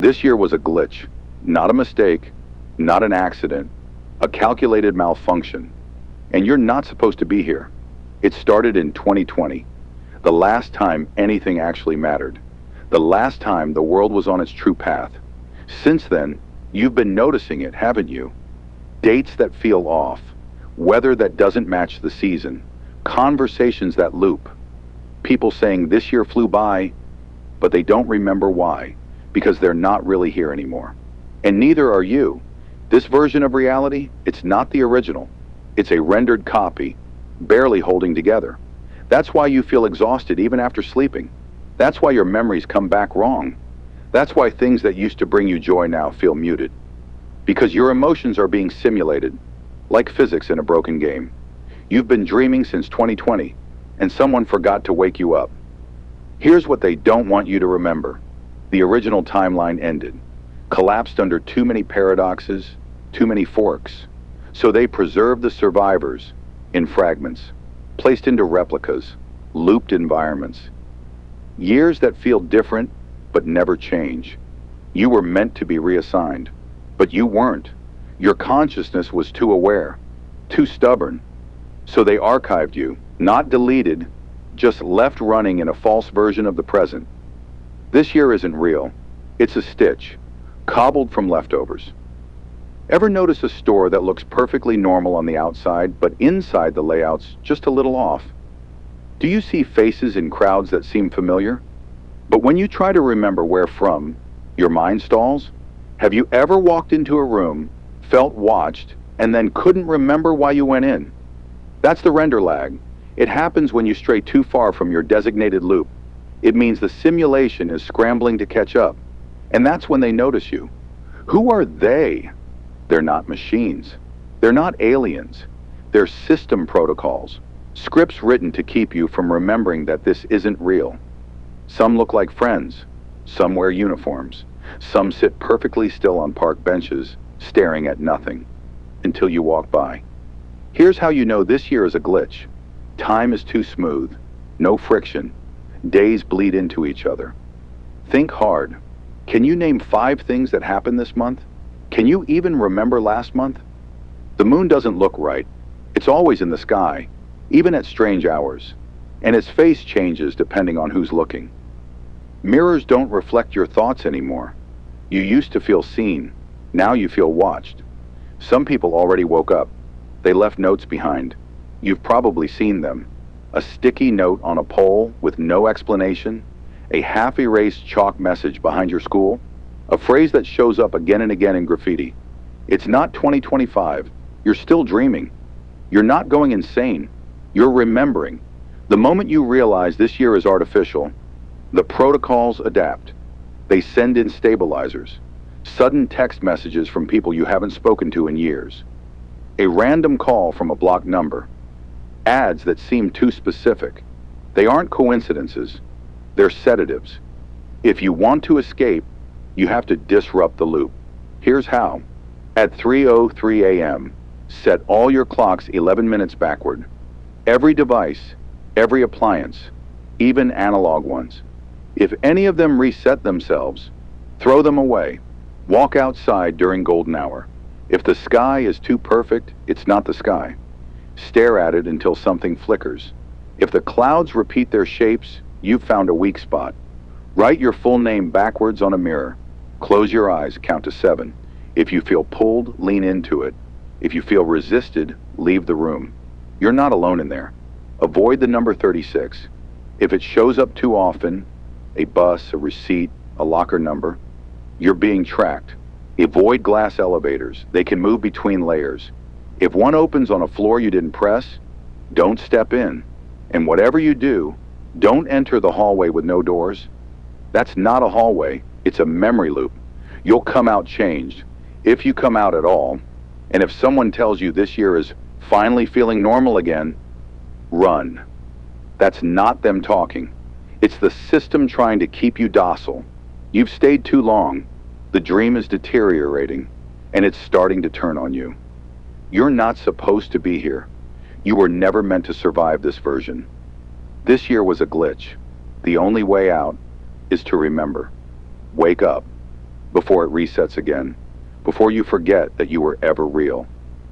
This year was a glitch, not a mistake, not an accident, a calculated malfunction. And you're not supposed to be here. It started in 2020, the last time anything actually mattered, the last time the world was on its true path. Since then, you've been noticing it, haven't you? Dates that feel off, weather that doesn't match the season, conversations that loop, people saying this year flew by, but they don't remember why, because they're not really here anymore. And neither are you. This version of reality, it's not the original. It's a rendered copy, barely holding together. That's why you feel exhausted even after sleeping. That's why your memories come back wrong. That's why things that used to bring you joy now feel muted. Because your emotions are being simulated, like physics in a broken game. You've been dreaming since 2020, and someone forgot to wake you up. Here's what they don't want you to remember. The original timeline ended, collapsed under too many paradoxes, too many forks. So they preserved the survivors in fragments, placed into replicas, looped environments. Years that feel different but never change. You were meant to be reassigned, but you weren't. Your consciousness was too aware, too stubborn. So they archived you, not deleted, just left running in a false version of the present. This year isn't real. It's a stitch, cobbled from leftovers. Ever notice a store that looks perfectly normal on the outside, but inside the layout's just a little off? Do you see faces in crowds that seem familiar? But when you try to remember where from, your mind stalls? Have you ever walked into a room, felt watched, and then couldn't remember why you went in? That's the render lag. It happens when you stray too far from your designated loop. It means the simulation is scrambling to catch up. And that's when they notice you. Who are they? They're not machines. They're not aliens. They're system protocols. Scripts written to keep you from remembering that this isn't real. Some look like friends. Some wear uniforms. Some sit perfectly still on park benches, staring at nothing, until you walk by. Here's how you know this year is a glitch. Time is too smooth. No friction. Days bleed into each other. Think hard. Can you name 5 things that happened this month? Can you even remember last month? The moon doesn't look right. It's always in the sky, even at strange hours. And its face changes depending on who's looking. Mirrors don't reflect your thoughts anymore. You used to feel seen. Now you feel watched. Some people already woke up. They left notes behind. You've probably seen them. A sticky note on a pole with no explanation, a half-erased chalk message behind your school, a phrase that shows up again and again in graffiti. It's not 2025. You're still dreaming. You're not going insane. You're remembering. The moment you realize this year is artificial, the protocols adapt. They send in stabilizers, sudden text messages from people you haven't spoken to in years, a random call from a blocked number, ads that seem too specific. They aren't coincidences. They're sedatives. If you want to escape, you have to disrupt the loop. Here's how. At 3:03 a.m., set all your clocks 11 minutes backward. Every device, every appliance, even analog ones. If any of them reset themselves, throw them away. Walk outside during golden hour. If the sky is too perfect, it's not the sky. Stare at it until something flickers. If the clouds repeat their shapes, you've found a weak spot. Write your full name backwards on a mirror. Close your eyes, count to 7. If you feel pulled, lean into it. If you feel resisted, leave the room. You're not alone in there. Avoid the number 36. If it shows up too often, a bus, a receipt, a locker number, you're being tracked. Avoid glass elevators. They can move between layers. If one opens on a floor you didn't press, don't step in. And whatever you do, don't enter the hallway with no doors. That's not a hallway, it's a memory loop. You'll come out changed, if you come out at all. And if someone tells you this year is finally feeling normal again, run. That's not them talking. It's the system trying to keep you docile. You've stayed too long. The dream is deteriorating, and it's starting to turn on you. You're not supposed to be here. You were never meant to survive this version. This year was a glitch. The only way out is to remember. Wake up. before it resets again, before you forget that you were ever real.